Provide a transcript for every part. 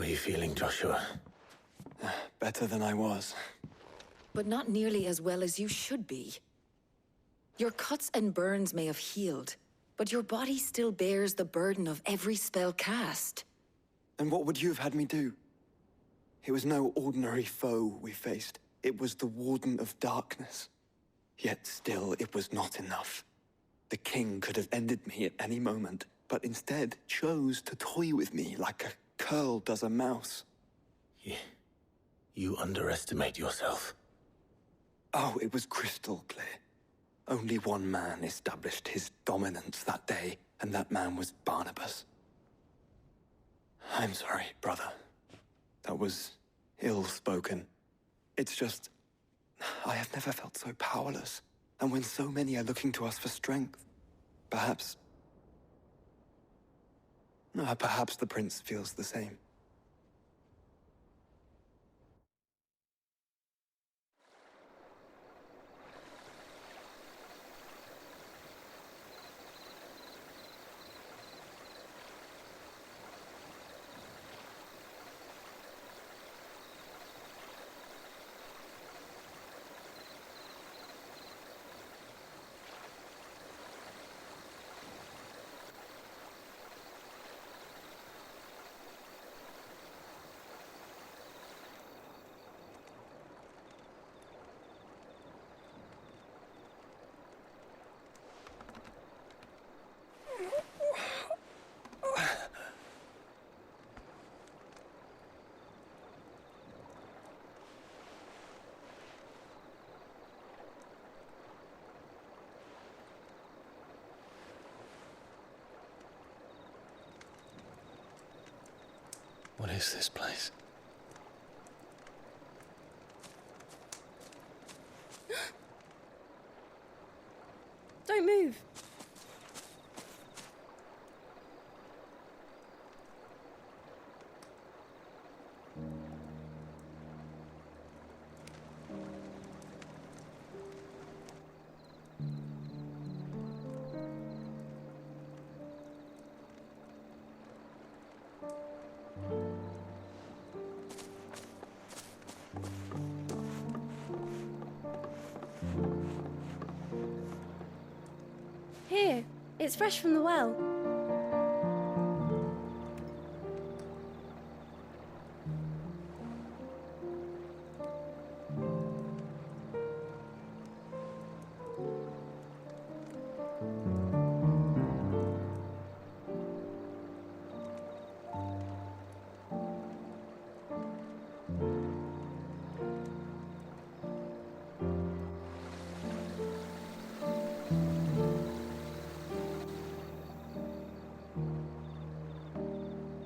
are you feeling, Joshua? Better than I was. But not nearly as well as you should be. Your cuts and burns may have healed, but your body still bears the burden of every spell cast. And what would you have had me do? It was no ordinary foe we faced. It was the Warden of Darkness. Yet still, it was not enough. The king could have ended me at any moment, but instead chose to toy with me like a curl does a mouse. You underestimate yourself. Oh, it was crystal clear. Only one man established his dominance that day, and that man was Barnabas. I'm sorry, brother. That was ill-spoken. It's just, I have never felt so powerless. And when so many are looking to us for strength, perhaps the prince feels the same. What is this place? Don't move. Here, it's fresh from the well.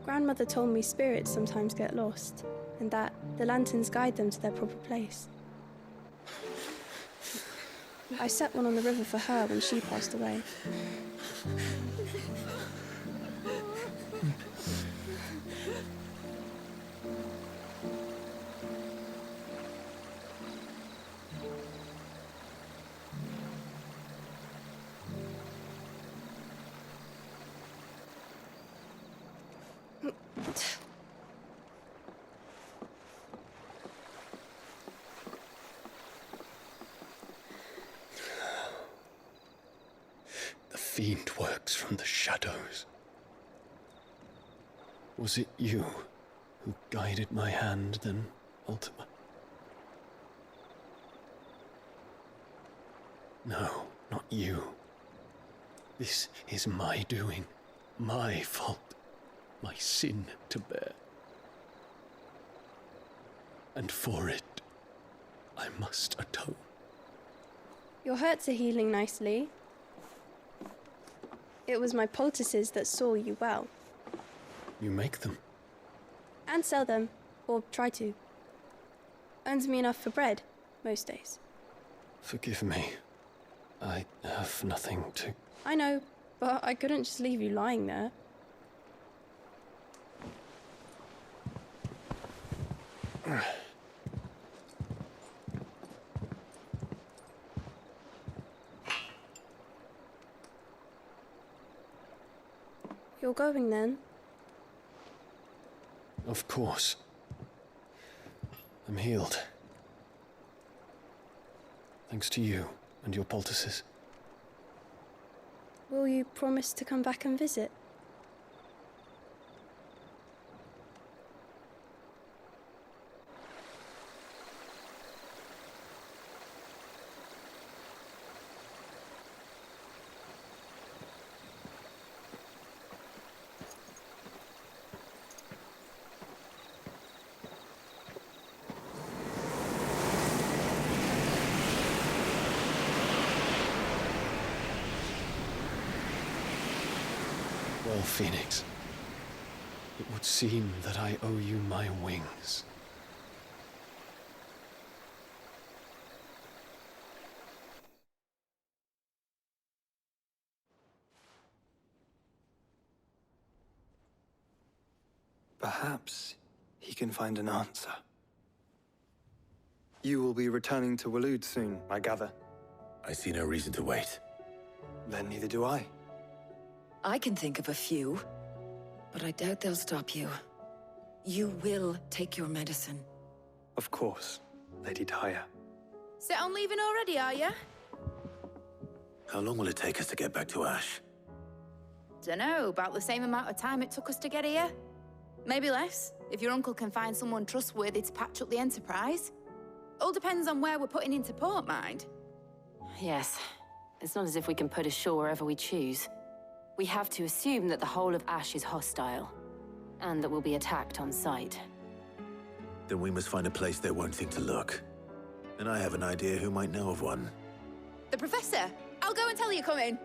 Grandmother told me spirits sometimes get lost, and that the lanterns guide them to their proper place. I set one on the river for her when she passed away. The fiend works from the shadows. Was it you who guided my hand then, Ultima? No, not you. This is my doing, my fault, my sin to bear. And for it, I must atone. Your hurts are healing nicely. It was my poultices that saw you well. You make them? And sell them, or try to. Earns me enough for bread, most days. Forgive me. I have nothing to... I know, but I couldn't just leave you lying there. You're going then? Of course. I'm healed. Thanks to you and your poultices. Will you promise to come back and visit? Well, Phoenix, it would seem that I owe you my wings. Perhaps he can find an answer. You will be returning to Waloed soon, I gather. I see no reason to wait. Then neither do I. I can think of a few, but I doubt they'll stop you. You will take your medicine. Of course, Lady Daya. Set on leaving already, are you? How long will it take us to get back to Ash? Dunno, about the same amount of time it took us to get here. Maybe less, if your uncle can find someone trustworthy to patch up the Enterprise. All depends on where we're putting into port, mind. Yes. It's not as if we can put ashore wherever we choose. We have to assume that the whole of Ash is hostile, and that we'll be attacked on sight. Then we must find a place they won't think to look. And I have an idea who might know of one. The Professor! I'll go and tell you come in.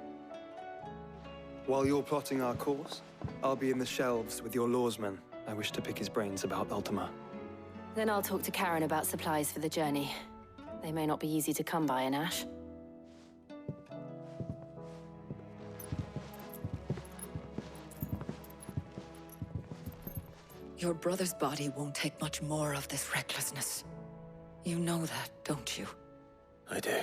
While you're plotting our course, I'll be in the shelves with your lawsman. I wish to pick his brains about Ultima. Then I'll talk to Karen about supplies for the journey. They may not be easy to come by in Ash. Your brother's body won't take much more of this recklessness. You know that, don't you? I do.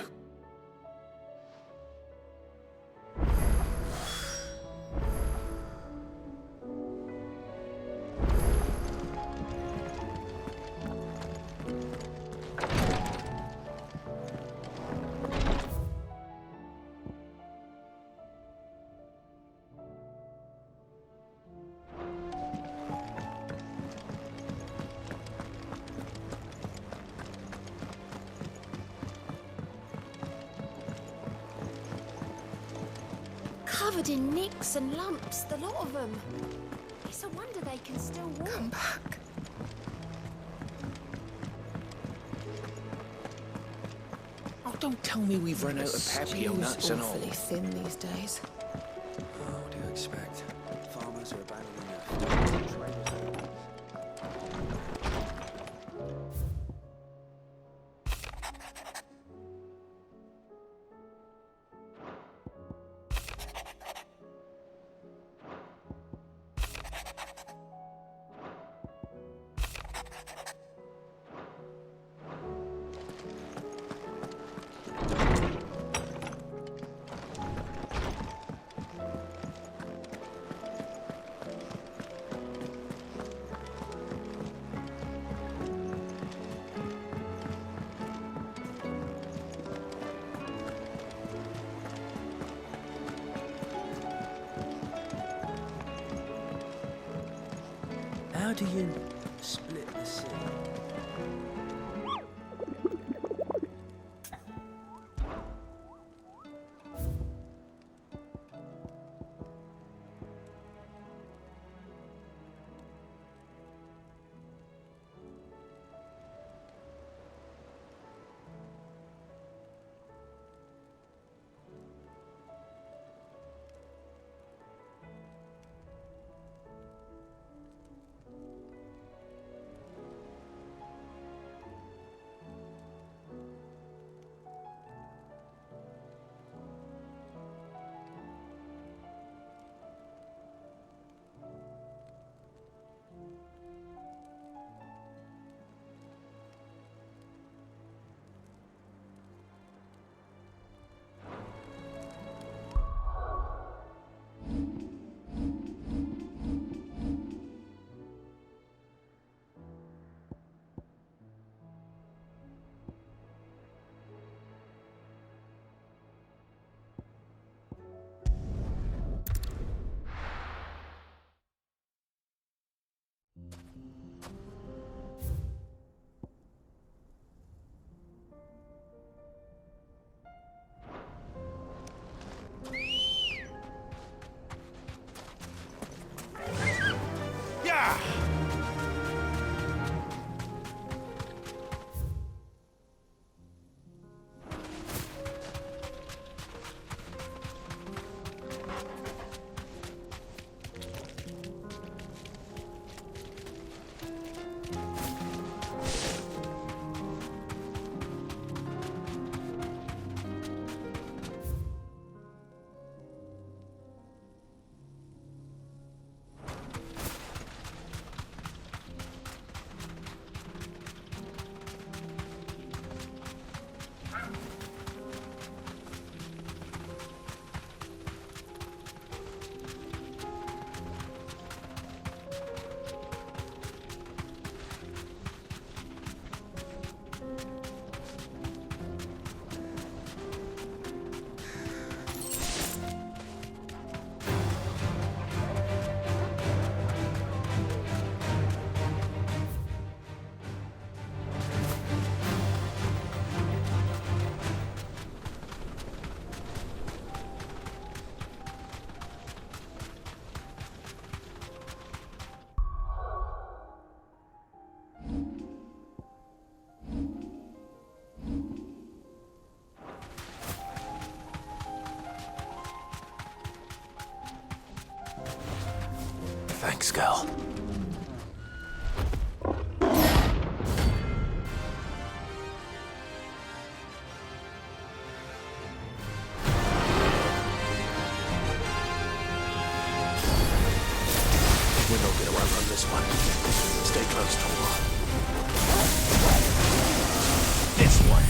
Covered in nicks and lumps, the lot of them. It's a wonder they can still walk. Come back. Oh, don't tell me we've run out of papio nuts and all. Awfully thin these days. What do you expect? Farmers are abandoning their farms. How do you split the sea? Thanks, girl. We're not gonna outrun this one. Stay close, Tor. This one.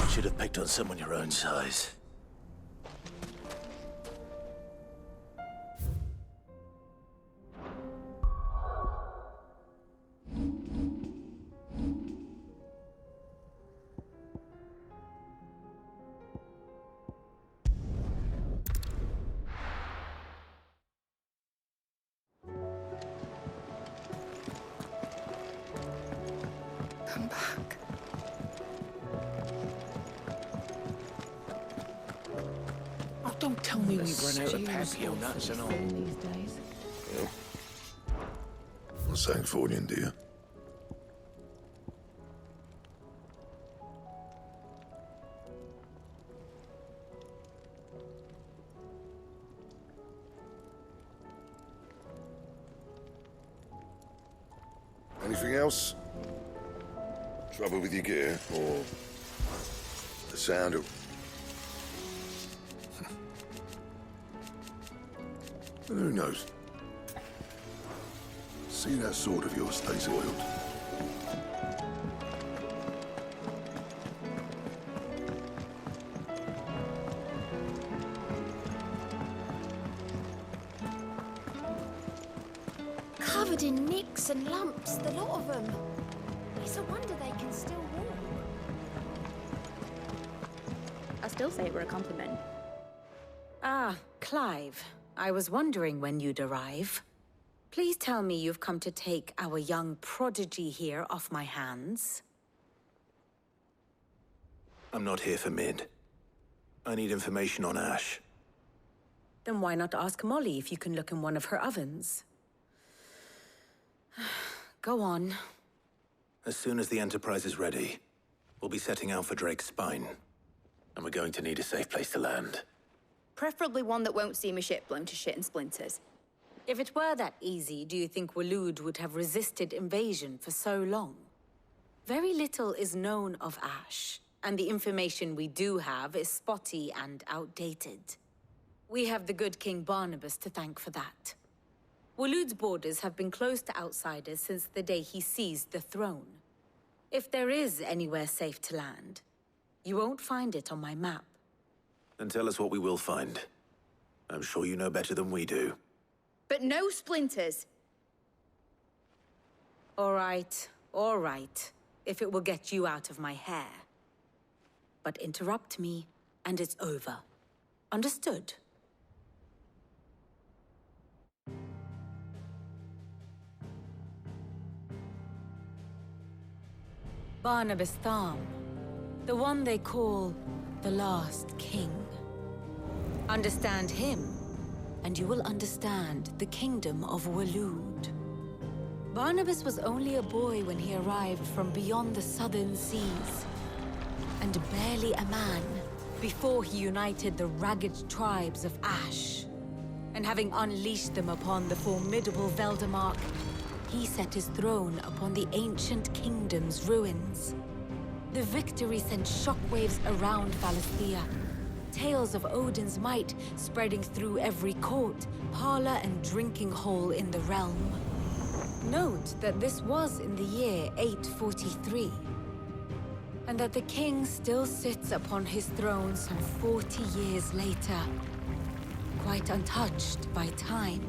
Should have picked on someone your own size. Come back. Oh, don't tell me we've run out of Papio nuts and all. These days. Well, thanks for you, dear. Anything else? Trouble with your gear, or the sound of... Who knows? See that sword of yours stays oiled. Covered in nicks and lumps, the lot of them. It's a wonder they can still walk. I still say it were a compliment. Ah, Clive. I was wondering when you'd arrive. Please tell me you've come to take our young prodigy here off my hands. I'm not here for Mid. I need information on Ash. Then why not ask Molly if you can look in one of her ovens? Go on. As soon as the Enterprise is ready, we'll be setting out for Drake's spine. And we're going to need a safe place to land. Preferably one that won't see my ship blown to shit and splinters. If it were that easy, do you think Waloed would have resisted invasion for so long? Very little is known of Ash, and the information we do have is spotty and outdated. We have the good King Barnabas to thank for that. Waloed's borders have been closed to outsiders since the day he seized the throne. If there is anywhere safe to land, you won't find it on my map. Then tell us what we will find. I'm sure you know better than we do. But no splinters. All right, if it will get you out of my hair. But interrupt me, and it's over. Understood? Barnabas Tharm, the one they call the Last King. Understand him, and you will understand the kingdom of Waloed. Barnabas was only a boy when he arrived from beyond the southern seas, and barely a man before he united the ragged tribes of Ash. And having unleashed them upon the formidable Veldemark, he set his throne upon the ancient kingdom's ruins. The victory sent shockwaves around Valisthea, tales of Odin's might spreading through every court, parlor, and drinking hole in the realm. Note that this was in the year 843, and that the king still sits upon his throne some 40 years later, quite untouched by time.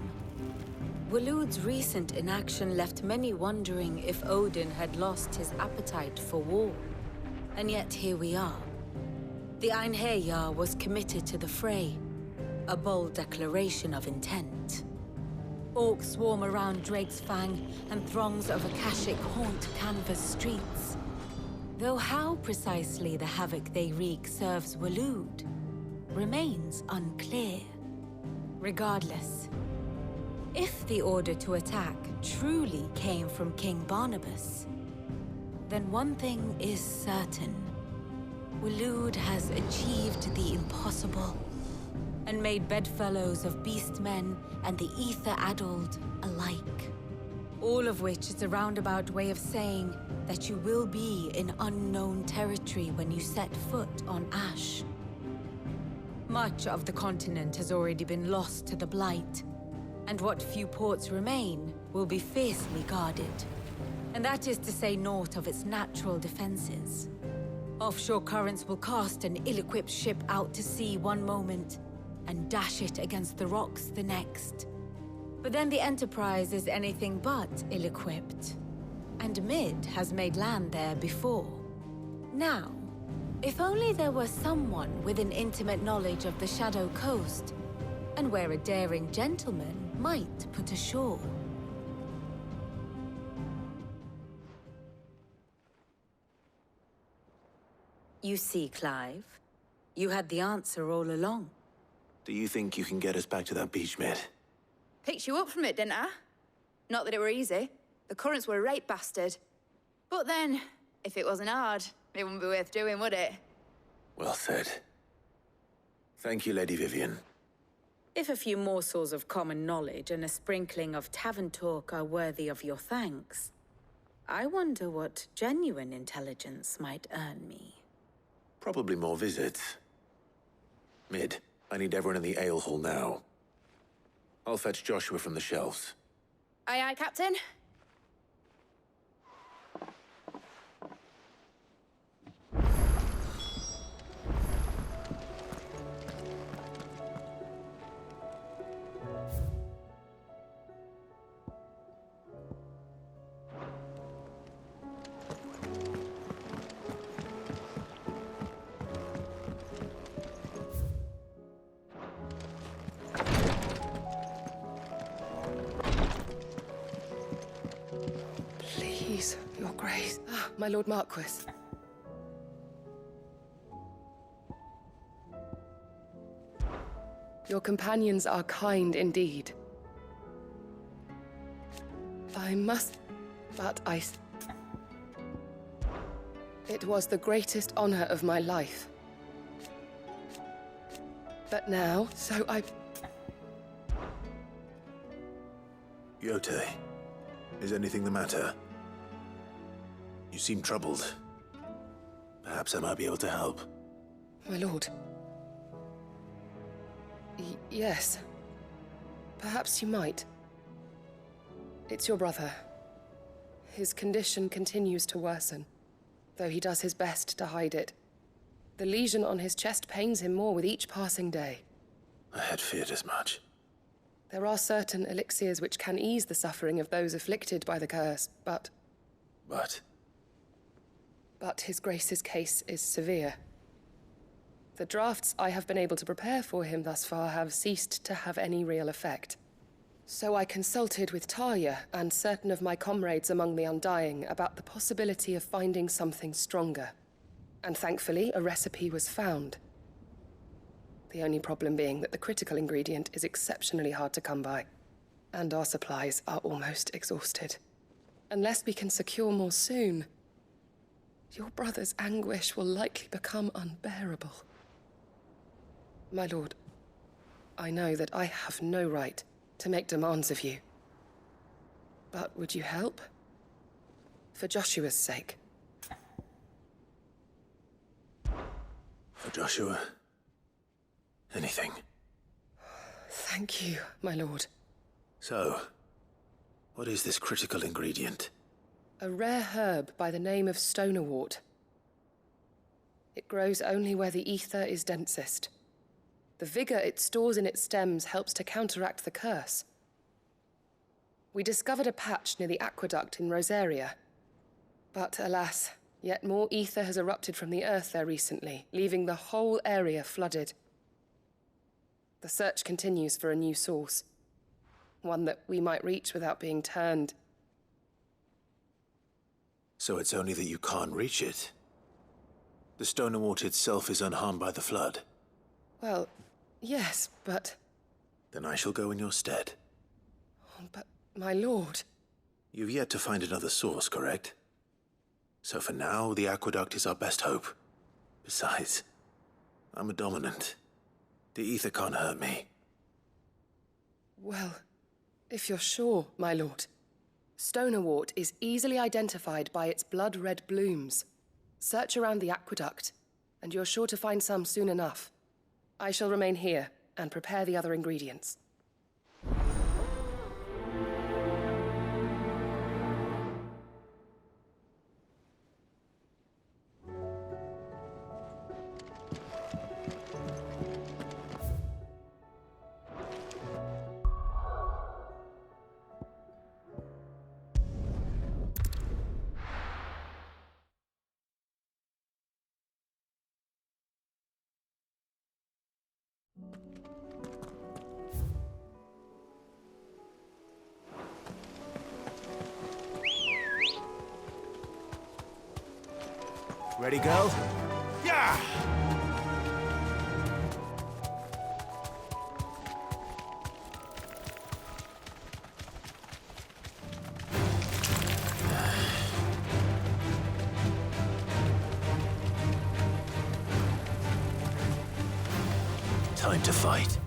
Waloed's recent inaction left many wondering if Odin had lost his appetite for war. And yet here we are. The Einherjar was committed to the fray, a bold declaration of intent. Orcs swarm around Drake's Fang, and throngs of Akashic haunt Canvas streets. Though how precisely the havoc they wreak serves Waloed remains unclear. Regardless, if the order to attack truly came from King Barnabas, then one thing is certain. Waloed has achieved the impossible, and made bedfellows of beastmen and the ether-addled alike. All of which is a roundabout way of saying that you will be in unknown territory when you set foot on Ash. Much of the continent has already been lost to the Blight, and what few ports remain will be fiercely guarded. And that is to say naught of its natural defenses. Offshore currents will cast an ill-equipped ship out to sea one moment, and dash it against the rocks the next. But then the Enterprise is anything but ill-equipped. And Mid has made land there before. Now, if only there were someone with an intimate knowledge of the Shadow Coast, and where a daring gentleman might put ashore. You see, Clive, you had the answer all along. Do you think you can get us back to that beach, Mid? Picked you up from it, didn't I? Not that it were easy. The currents were a right bastard. But then, if it wasn't hard, it wouldn't be worth doing, would it? Well said. Thank you, Lady Vivian. If a few morsels of common knowledge and a sprinkling of tavern talk are worthy of your thanks, I wonder what genuine intelligence might earn me. Probably more visits. Mid, I need everyone in the ale hall now. I'll fetch Joshua from the shelves. Aye, aye, Captain. Please, Your Grace. Ah, my Lord Marquis. Your companions are kind indeed. I must... but It was the greatest honor of my life. But now, so I... Yote, is anything the matter? You seem troubled. Perhaps I might be able to help. My lord. Yes. Perhaps you might. It's your brother. His condition continues to worsen, though he does his best to hide it. The lesion on his chest pains him more with each passing day. I had feared as much. There are certain elixirs which can ease the suffering of those afflicted by the curse, but his Grace's case is severe. The drafts I have been able to prepare for him thus far have ceased to have any real effect. So I consulted with Talia and certain of my comrades among the Undying about the possibility of finding something stronger. And thankfully, a recipe was found. The only problem being that the critical ingredient is exceptionally hard to come by, and our supplies are almost exhausted. Unless we can secure more soon, your brother's anguish will likely become unbearable. My lord, I know that I have no right to make demands of you. But would you help? For Joshua's sake. For Joshua? Anything. Thank you, my lord. So, what is this critical ingredient? A rare herb by the name of stonerwort. It grows only where the ether is densest. The vigor it stores in its stems helps to counteract the curse. We discovered a patch near the aqueduct in Rosaria. But alas, yet more ether has erupted from the earth there recently, leaving the whole area flooded. The search continues for a new source. One that we might reach without being turned. So it's only that you can't reach it. The stonerwort itself is unharmed by the flood. Well, yes, but... Then I shall go in your stead. But, my lord... You've yet to find another source, correct? So for now, the aqueduct is our best hope. Besides, I'm a dominant. The ether can't hurt me. Well, if you're sure, my lord. Stonerwort is easily identified by its blood-red blooms. Search around the aqueduct, and you're sure to find some soon enough. I shall remain here and prepare the other ingredients. Ready, girl? Yeah! Time to fight.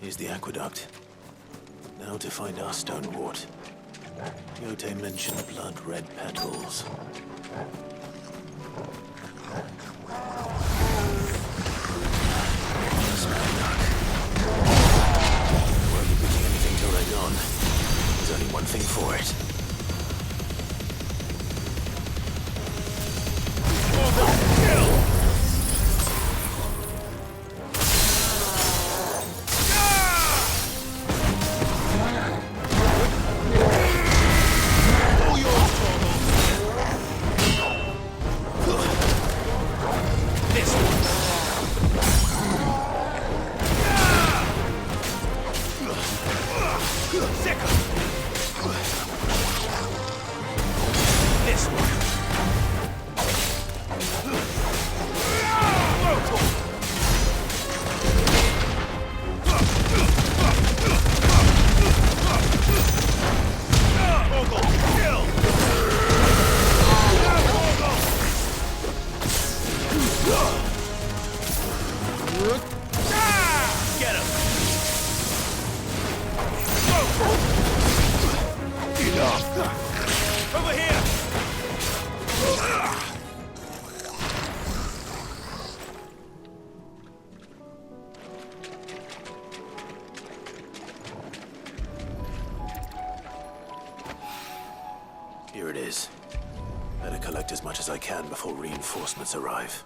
Here's the aqueduct. Now to find our stonerwort. Yote mentioned blood-red petals. Won't be picking anything till they're gone. There's only one thing for it. collect as much as I can before reinforcements arrive.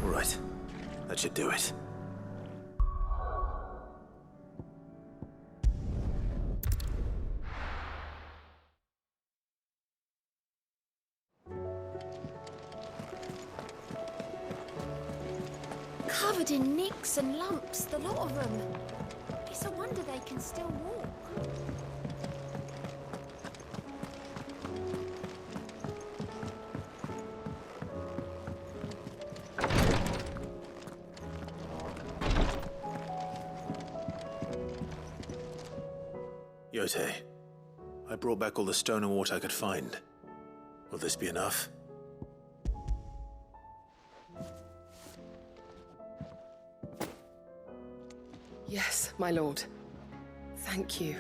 All right. That should do it. Covered in nicks and lumps, the lot of them. It's a wonder they can still walk. Yote, I brought back all the stone and water I could find. Will this be enough? Yes, my lord. Thank you.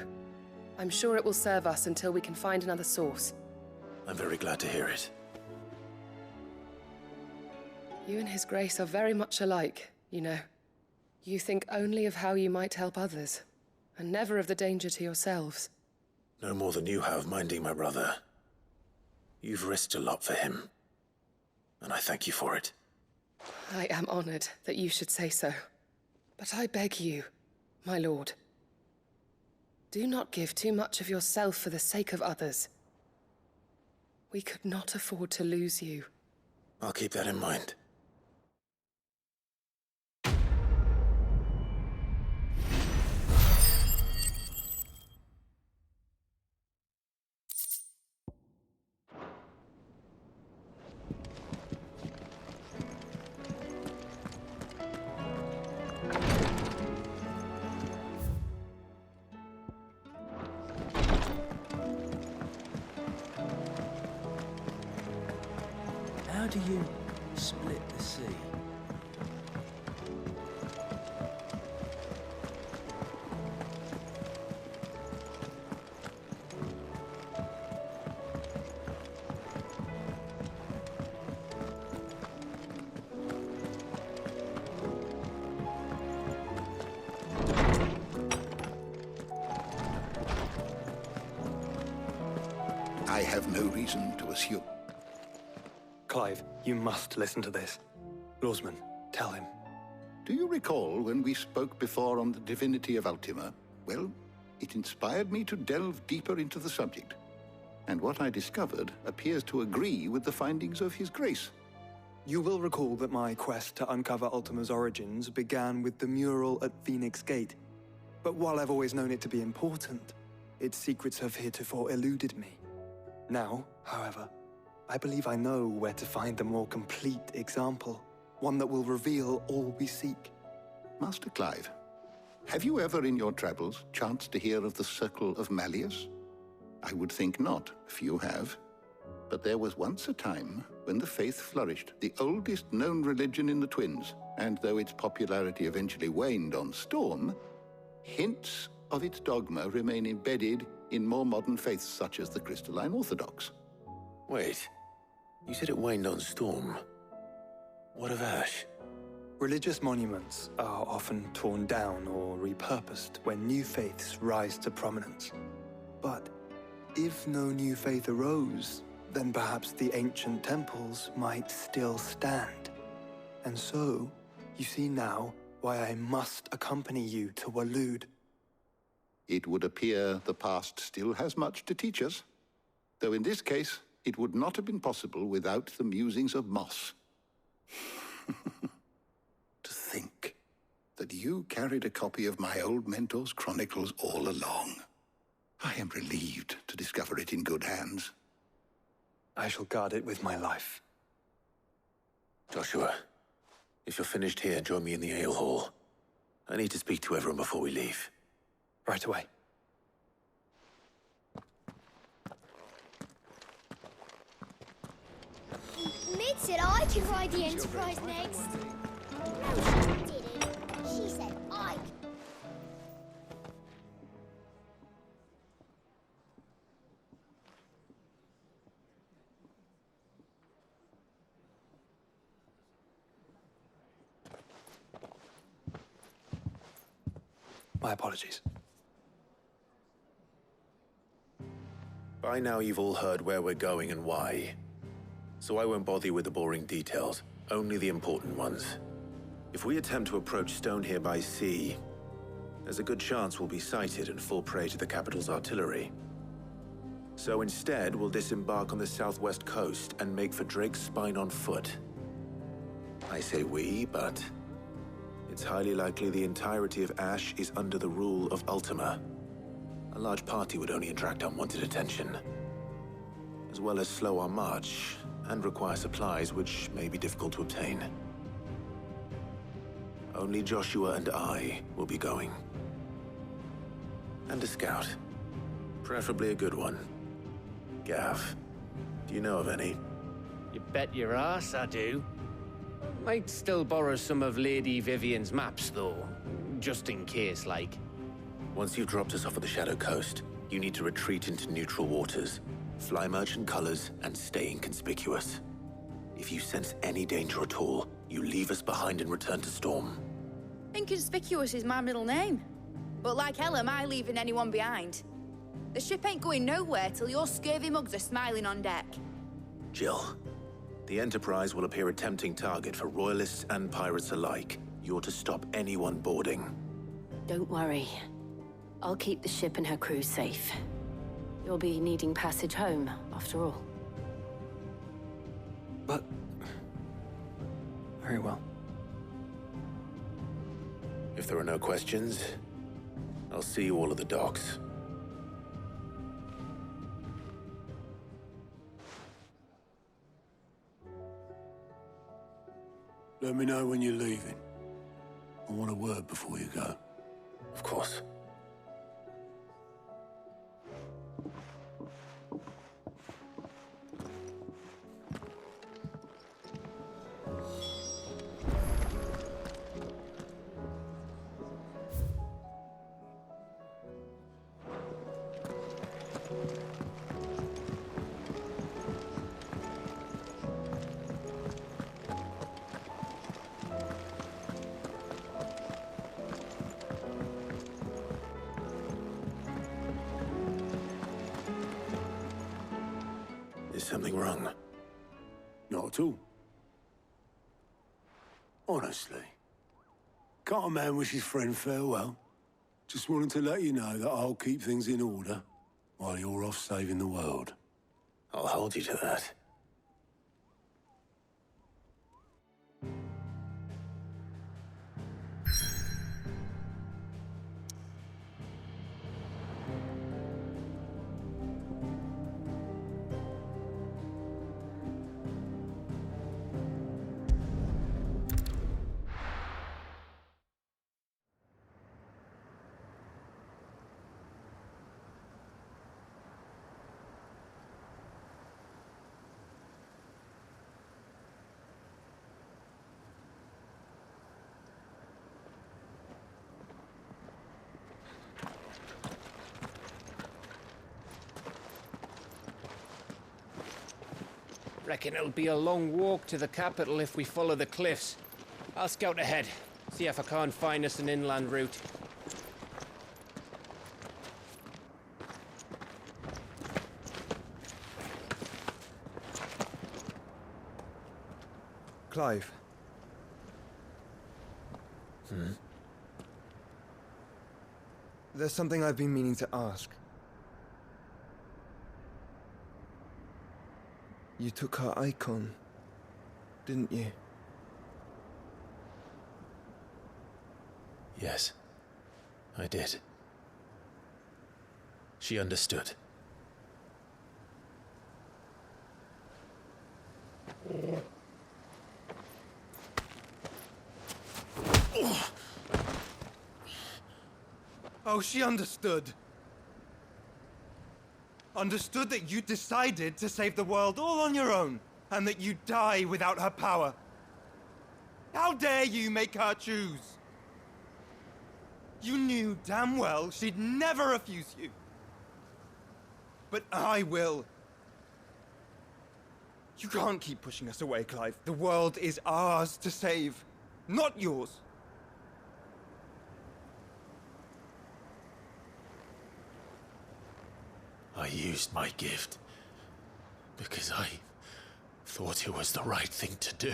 I'm sure it will serve us until we can find another source. I'm very glad to hear it. You and His Grace are very much alike, you know. You think only of how you might help others, and never of the danger to yourselves. No more than you have minding my brother. You've risked a lot for him, and I thank you for it. I am honored that you should say so. But I beg you, my lord, do not give too much of yourself for the sake of others. We could not afford to lose you. I'll keep that in mind. How do you split the sea? I have no reason to assume. Clive, you must listen to this. Lawsman, tell him. Do you recall when we spoke before on the divinity of Ultima? Well, it inspired me to delve deeper into the subject. And what I discovered appears to agree with the findings of His Grace. You will recall that my quest to uncover Ultima's origins began with the mural at Phoenix Gate. But while I've always known it to be important, its secrets have heretofore eluded me. Now, however, I believe I know where to find the more complete example, one that will reveal all we seek. Master Clive, have you ever in your travels chanced to hear of the Circle of Malleus? I would think not, if you have. But there was once a time when the faith flourished, the oldest known religion in the Twins, and though its popularity eventually waned on Storm, hints of its dogma remain embedded in more modern faiths such as the Crystalline Orthodox. Wait, you said it waned on Storm. What of Ash? Religious monuments are often torn down or repurposed when new faiths rise to prominence. But if no new faith arose, then perhaps the ancient temples might still stand. And so, you see now why I must accompany you to Waloed. It would appear the past still has much to teach us, though in this case, it would not have been possible without the musings of Moss. To think that you carried a copy of my old mentor's chronicles all along. I am relieved to discover it in good hands. I shall guard it with my life. Joshua, if you're finished here, join me in the ale hall. I need to speak to everyone before we leave. Right away. Mid said I could ride the Enterprise next. No, she didn't. She said I could. My apologies. By now you've all heard where we're going and why. So I won't bother you with the boring details, only the important ones. If we attempt to approach Stone here by sea, there's a good chance we'll be sighted and fall prey to the capital's artillery. So instead, we'll disembark on the southwest coast and make for Drake's Spine on foot. I say we, but it's highly likely the entirety of Ash is under the rule of Ultima. A large party would only attract unwanted attention, as well as slow our march and require supplies which may be difficult to obtain. Only Joshua and I will be going. And a scout. Preferably a good one. Gav, do you know of any? You bet your ass I do. Might still borrow some of Lady Vivian's maps, though. Just in case, like. Once you've dropped us off at the Shadow Coast, you need to retreat into neutral waters, fly merchant colors, and stay inconspicuous. If you sense any danger at all, you leave us behind and return to Storm. Inconspicuous is my middle name. But like hell am I leaving anyone behind. The ship ain't going nowhere till your scurvy mugs are smiling on deck. Jill, the Enterprise will appear a tempting target for royalists and pirates alike. You're to stop anyone boarding. Don't worry. I'll keep the ship and her crew safe. You'll be needing passage home, after all. But... very well. If there are no questions, I'll see you all at the docks. Let me know when you're leaving. I want a word before you go. Of course. Is something wrong? Not at all. Honestly. Can't a man wish his friend farewell? Just wanted to let you know that I'll keep things in order while you're off saving the world. I'll hold you to that. Reckon it'll be a long walk to the capital if we follow the cliffs. I'll scout ahead, see if I can't find us an inland route. Clive. There's something I've been meaning to ask. You took her icon, didn't you? Yes, I did. She understood. Oh, she understood. Understood that you decided to save the world all on your own, and that you'd die without her power. How dare you make her choose? You knew damn well she'd never refuse you. But I will. You can't keep pushing us away, Clive. The world is ours to save, not yours. I used my gift because I thought it was the right thing to do.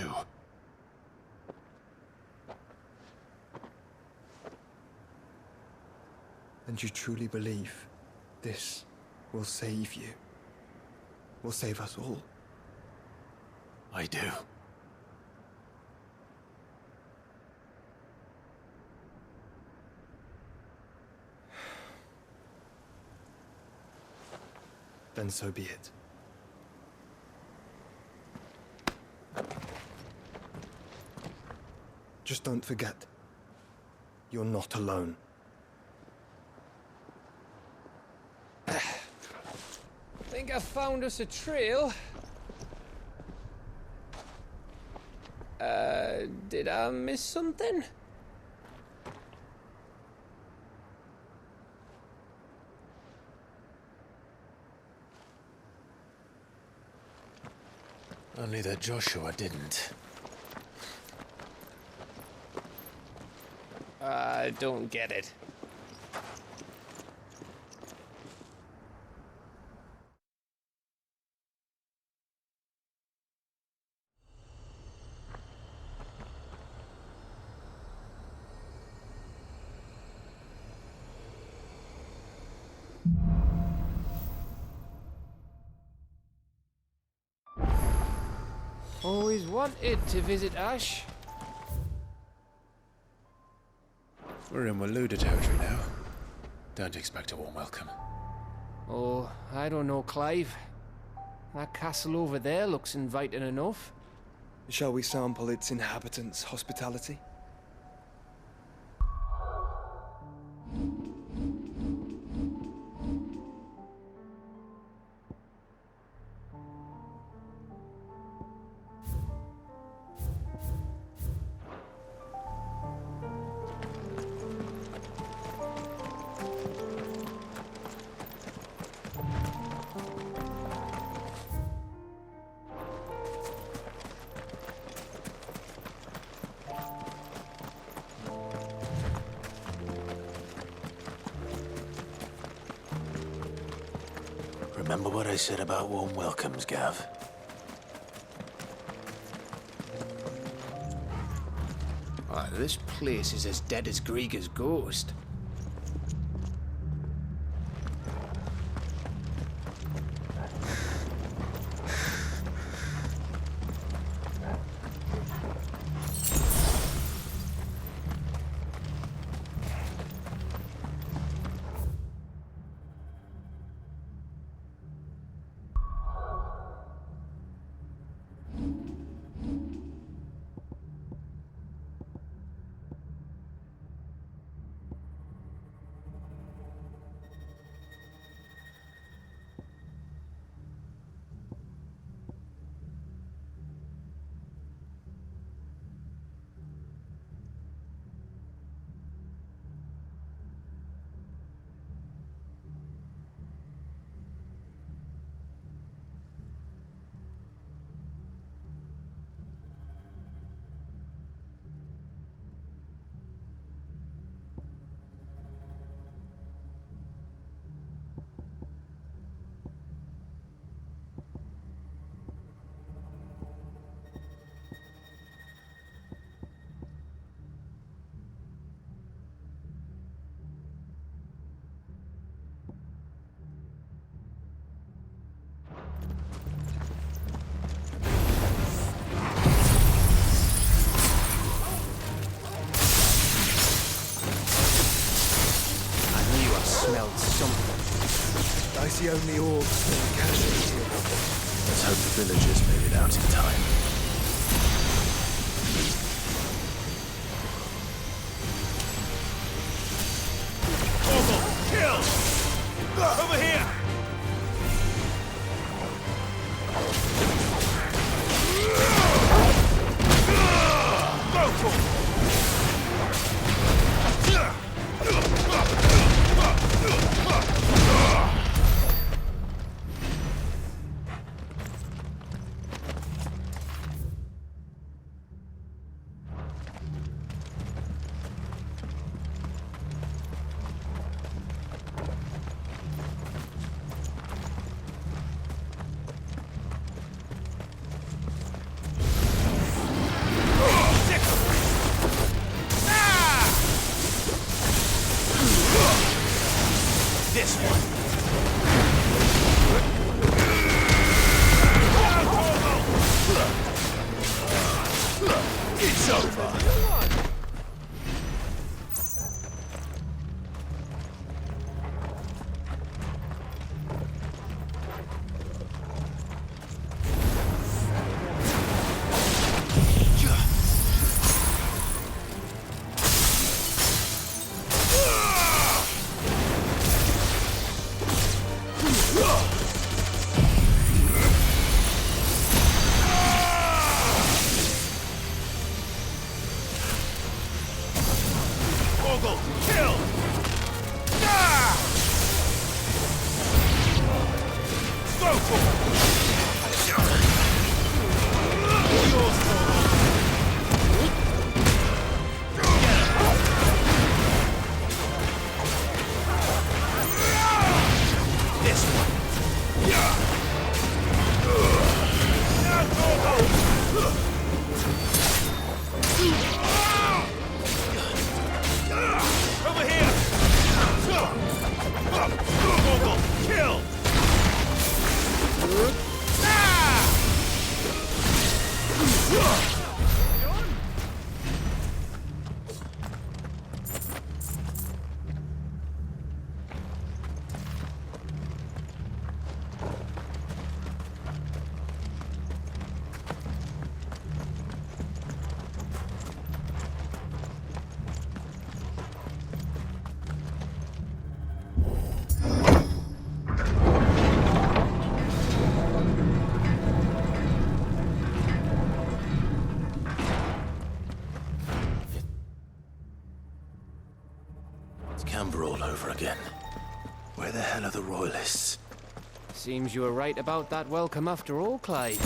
And you truly believe this will save you? Will save us all? I do. Then so be it. Just don't forget, you're not alone. Think I found us a trail. Did I miss something? Only that Joshua didn't. I don't get it. Always wanted to visit Ash. We're in Waluda territory now. Don't expect a warm welcome. Oh, I don't know, Clive. That castle over there looks inviting enough. Shall we sample its inhabitants' hospitality? Remember what I said about warm welcomes, Gav? Oh, this place is as dead as Grieger's ghost. Smelled something. I see only orcs and casualties here. Let's hope the villagers made it out in time. Kill! Over here! Go for it! Camber all over again. Where the hell are the royalists? Seems you were right about that welcome after all, Clive.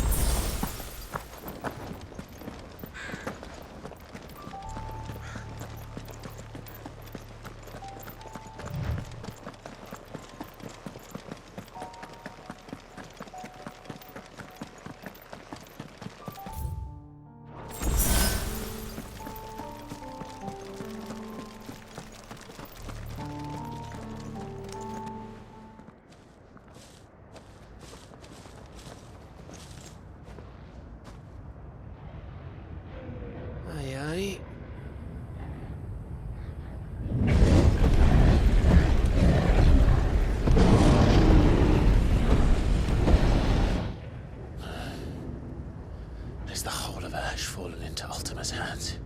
Is the whole of Ash fallen into Ultima's hands?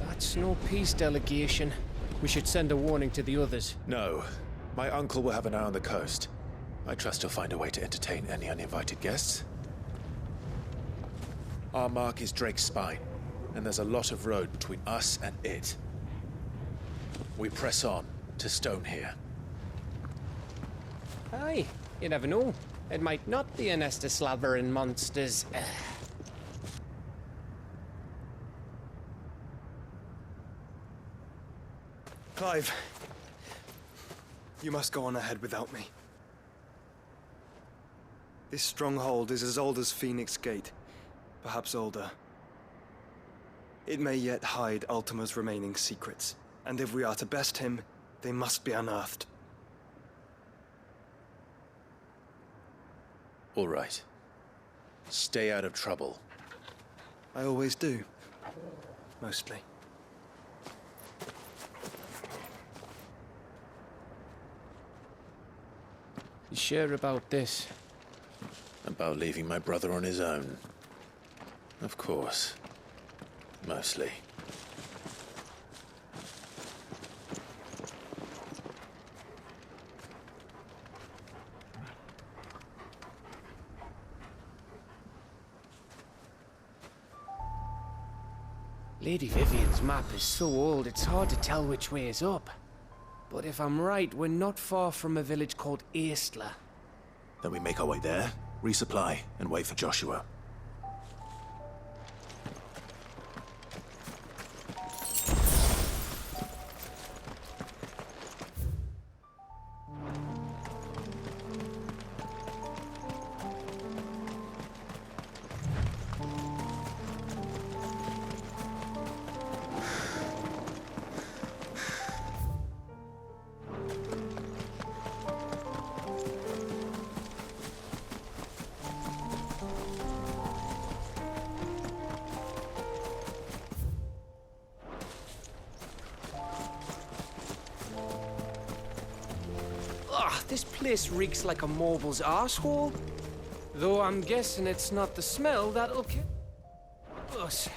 That's no peace delegation. We should send a warning to the others. No. My uncle will have an eye on the coast. I trust he'll find a way to entertain any uninvited guests. Our mark is Drake's Spine, and there's a lot of road between us and it. We press on to Stone here. Aye, you never know. It might not be a nest of slavering monsters. Clive, you must go on ahead without me. This stronghold is as old as Phoenix Gate, perhaps older. It may yet hide Ultima's remaining secrets, and if we are to best him, they must be unearthed. All right. Stay out of trouble. I always do. Mostly. You sure about this? About leaving my brother on his own. Of course. Mostly. Lady Vivian's map is so old it's hard to tell which way is up. But if I'm right, we're not far from a village called Eastla. Then we make our way there, resupply, and wait for Joshua. This place reeks like a mobile's arsehole. Though I'm guessing it's not the smell that'll kill us.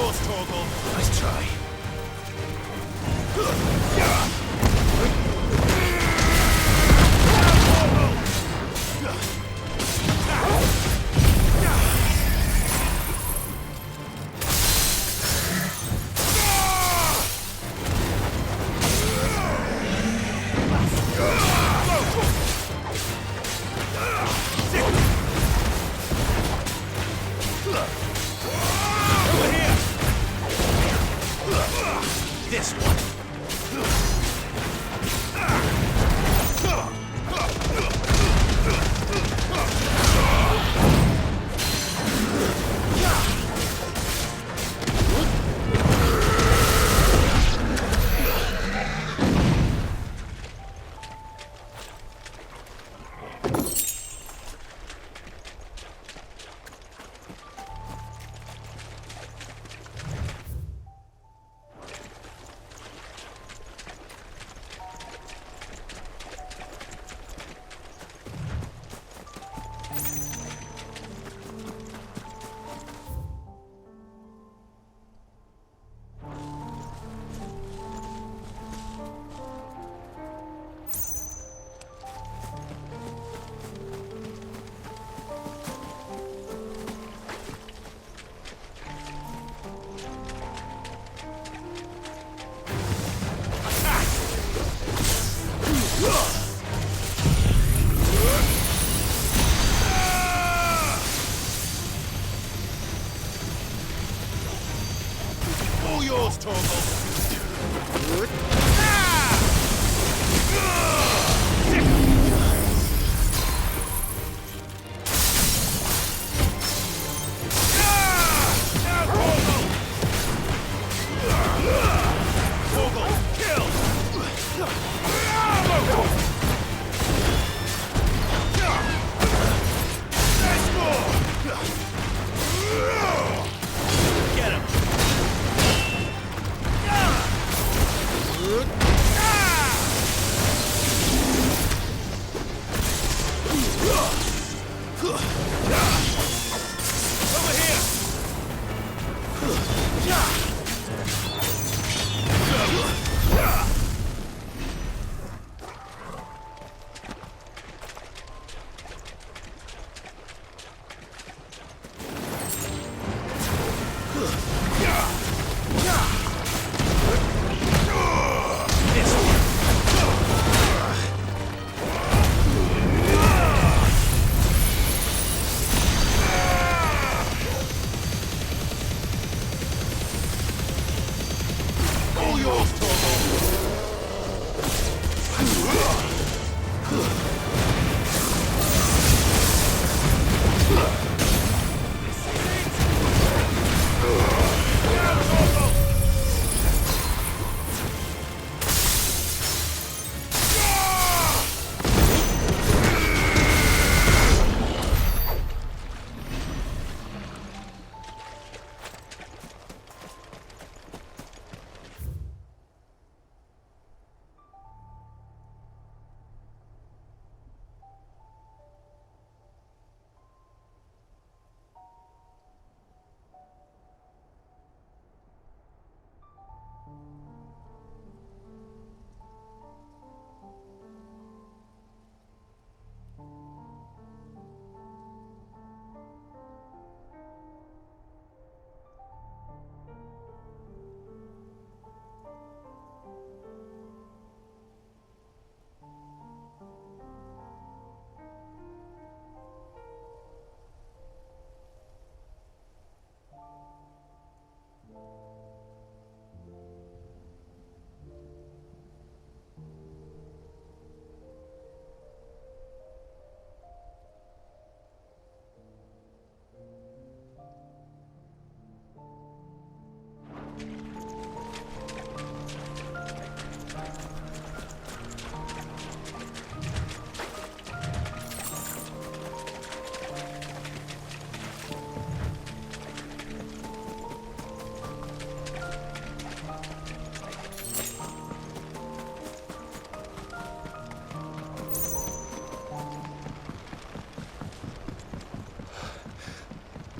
yours, Torgal. Nice try. This one. All yours, Torgal.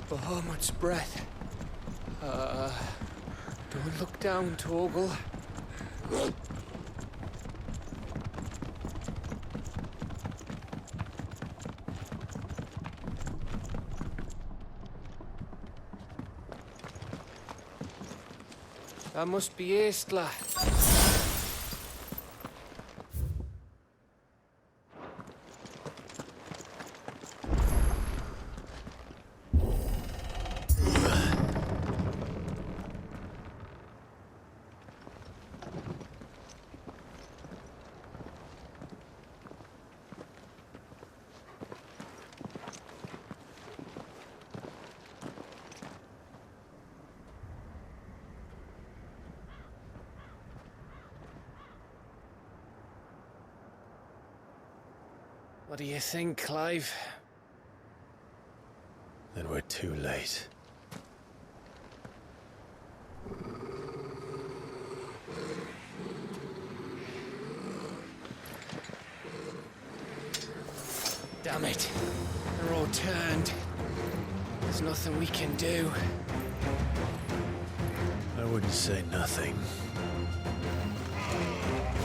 Bahamut's breath. Don't look down, Torgal. That must be Aistla. What do you think, Clive? Then we're too late. Damn it. They're all turned. There's nothing we can do. I wouldn't say nothing.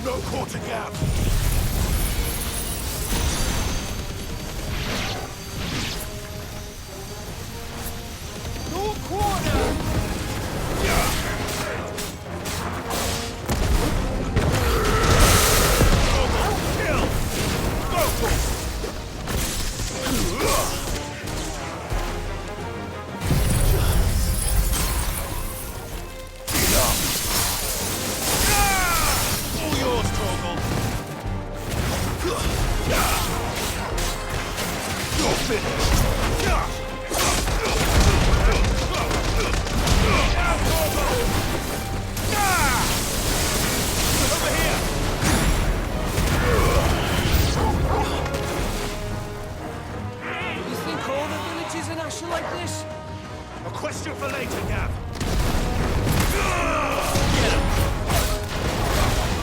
No quarter gap! No quarter! Kill! Go! All yours, Torgal. You're finished. Over here. You think all the villages in Ash are like this? A question for later, Gav.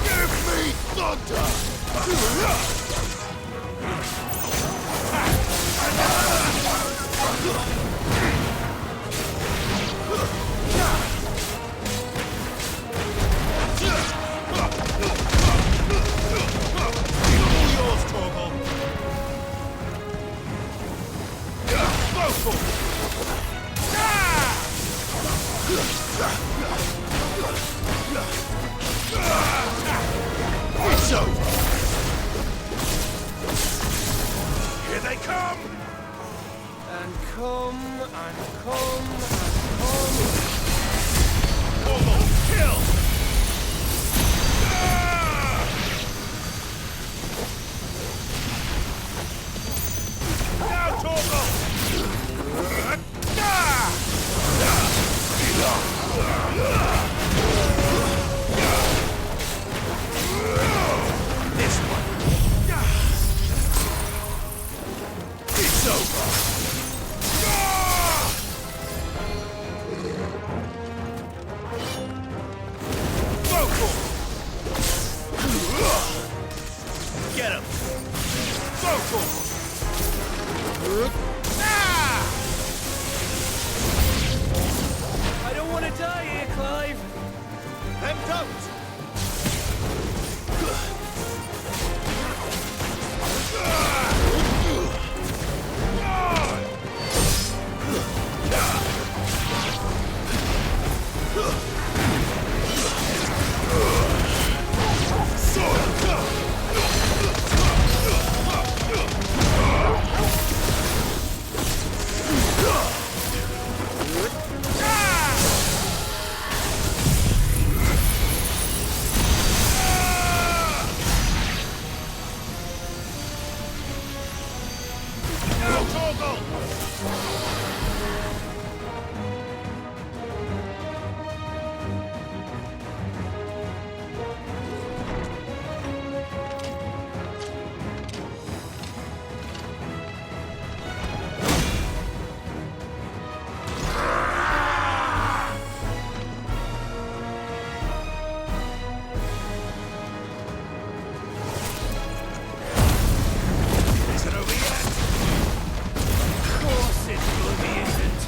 Give me thunder! All yours, Torgal. Go for it! It's over! Here they come! And come, and come, and come. Torgal, kill! Now, Torgal! This one. It's over. Go for it. Get him. Go for it. I don't want to die here, Clive. Then don't. Of course it bloody isn't.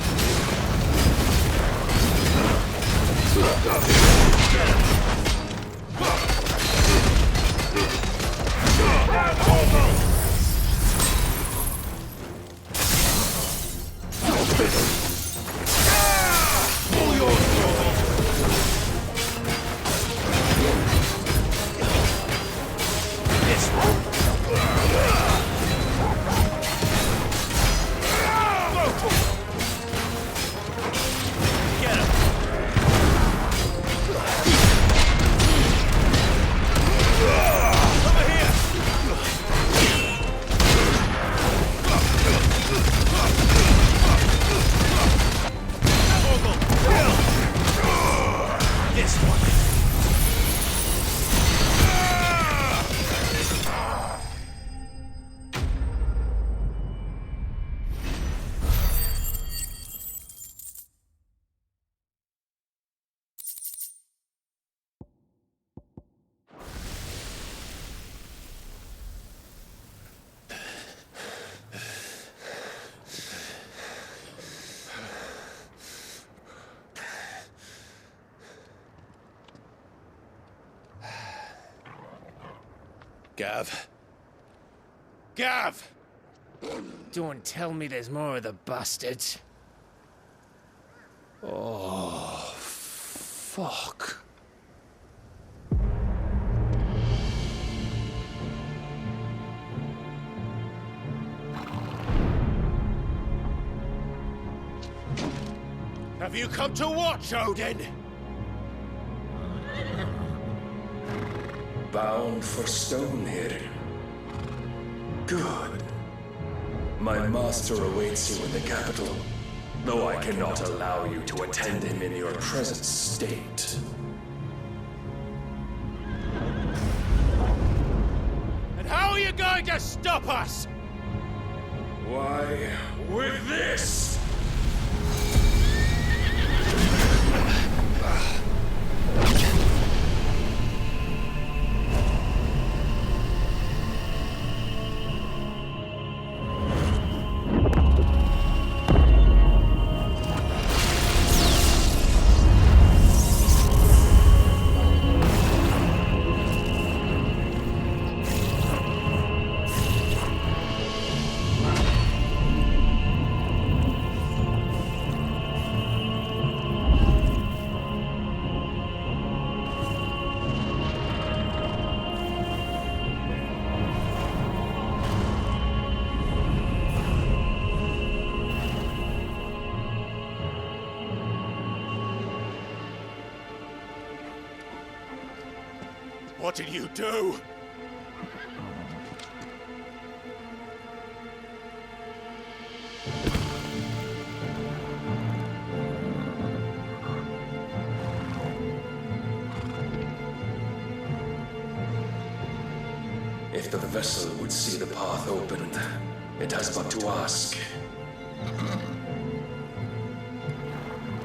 this one. Gav. Gav! Don't tell me there's more of the bastards. Oh, fuck. Have you come to watch, Odin? Bound for Stonehill. Good. My master awaits you in the capital, though I cannot allow you to attend him in your present state. And how are you going to stop us? Why, with this! What did you do? If the vessel would see the path opened, it has but to ask.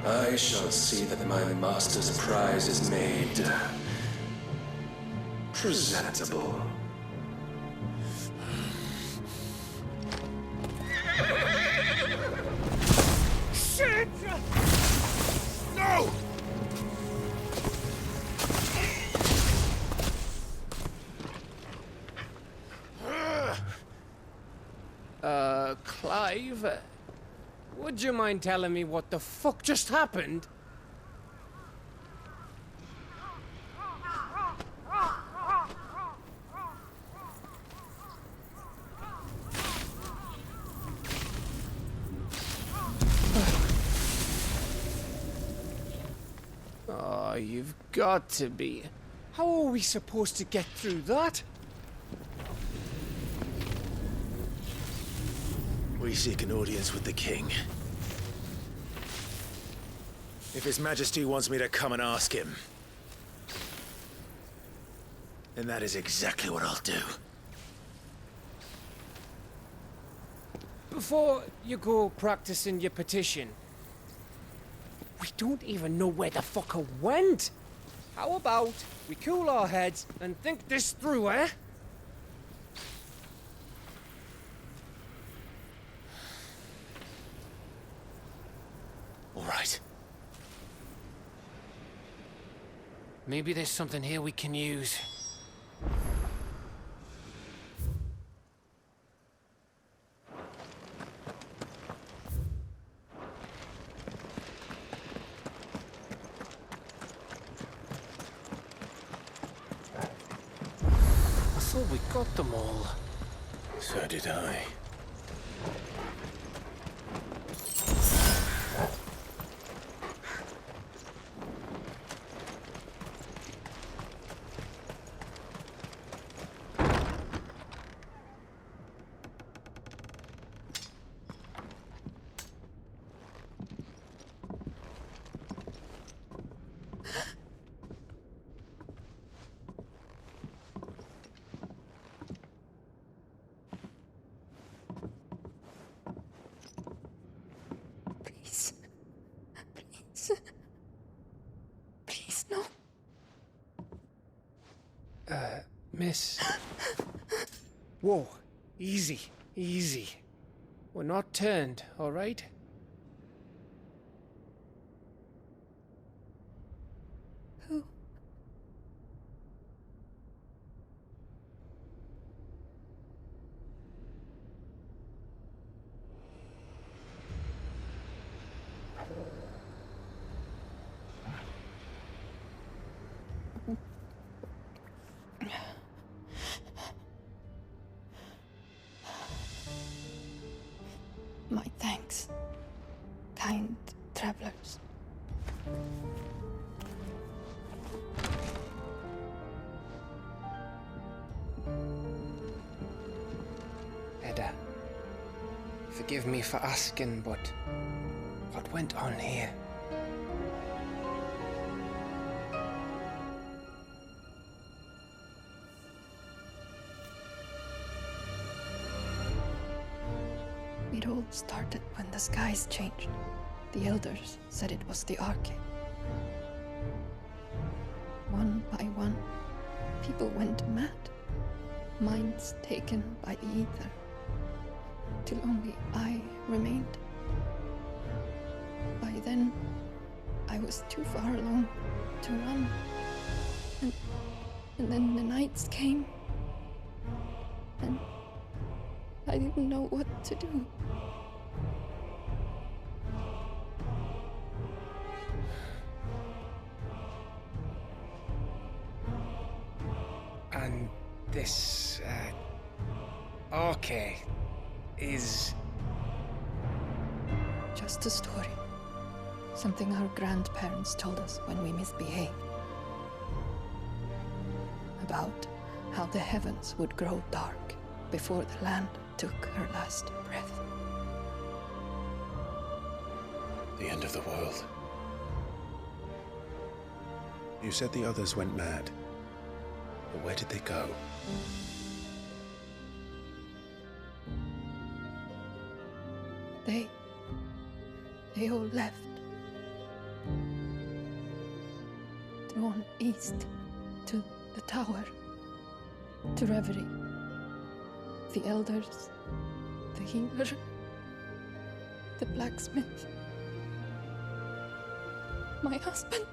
I shall see that my master's prize is made presentable. Shit! No! Clive, would you mind telling me what the fuck just happened? Oh, you've got to be. How are we supposed to get through that? We seek an audience with the king. If His Majesty wants me to come and ask him, then that is exactly what I'll do. Before you go practicing your petition, we don't even know where the fucker went. How about we cool our heads and think this through, eh? All right. Maybe there's something here we can use. I thought we got them all. So did I. Miss. Whoa, easy, easy. We're not turned, all right? Who? My thanks, kind travelers. Edda, forgive me for asking, but what went on here? It all started when the skies changed. The elders said it was the Arcade. One by one, people went mad. Minds taken by the ether. Till only I remained. By then, I was too far along to run. And then the nights came. And I didn't know what to do. And this, Arcade is... Just a story. Something our grandparents told us when we misbehaved. About how the heavens would grow dark before the land took her last breath. The end of the world. You said the others went mad. But where did they go? They all left. Drawn east to the tower, to reverie. The elders, the healer, the blacksmith, my husband.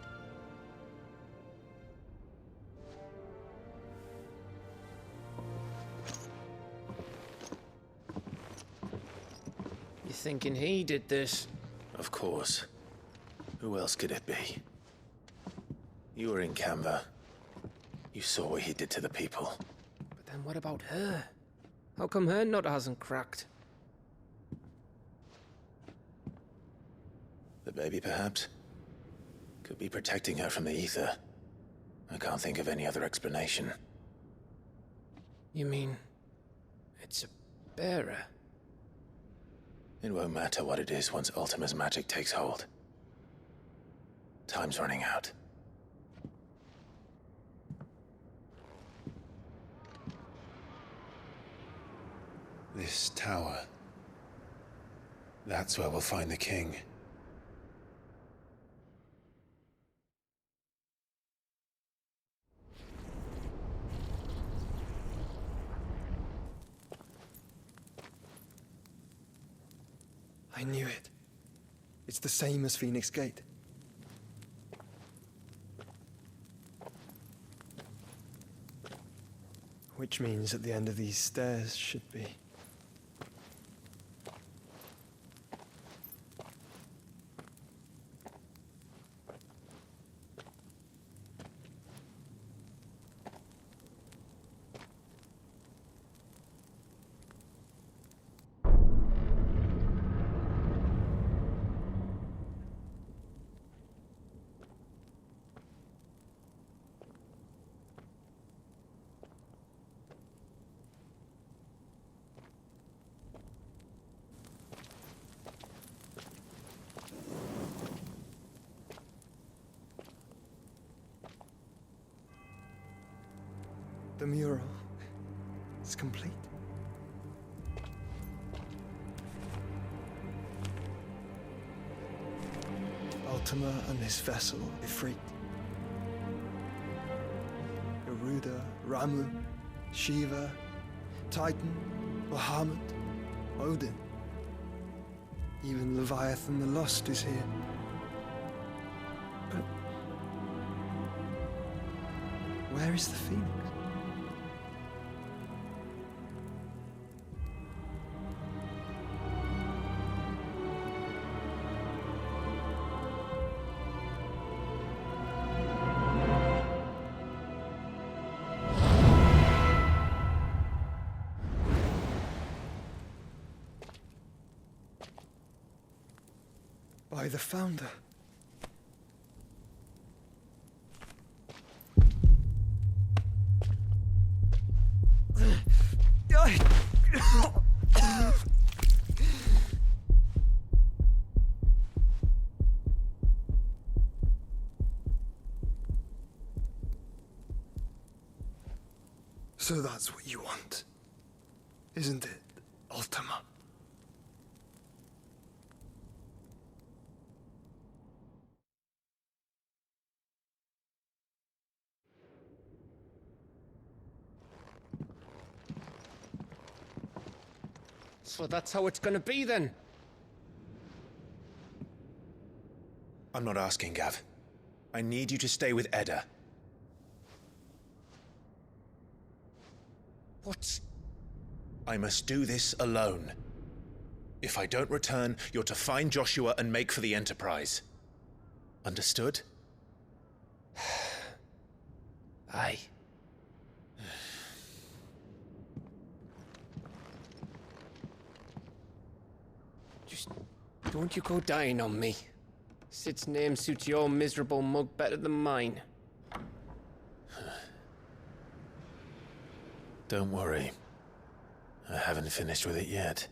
You thinking he did this? Of course. Who else could it be? You were in Canva. You saw what he did to the people. But then what about her? How come her nut hasn't cracked? The baby, perhaps? Could be protecting her from the ether. I can't think of any other explanation. You mean... it's a bearer? It won't matter what it is once Ultima's magic takes hold. Time's running out. This tower. That's where we'll find the king. I knew it. It's the same as Phoenix Gate. Which means at the end of these stairs should be... The mural is complete. Ultima and his vessel, Ifrit. Garuda Ramu, Shiva, Titan, Bahamut, Odin. Even Leviathan the Lost is here. But where is the Phoenix? By the Founder. So that's what you want, isn't it, Ultima? So that's how it's gonna be then? I'm not asking, Gav. I need you to stay with Edda. What? I must do this alone. If I don't return, you're to find Joshua and make for the Enterprise. Understood? Aye. Just don't you go dying on me. Sid's name suits your miserable mug better than mine. Don't worry. I haven't finished with it yet.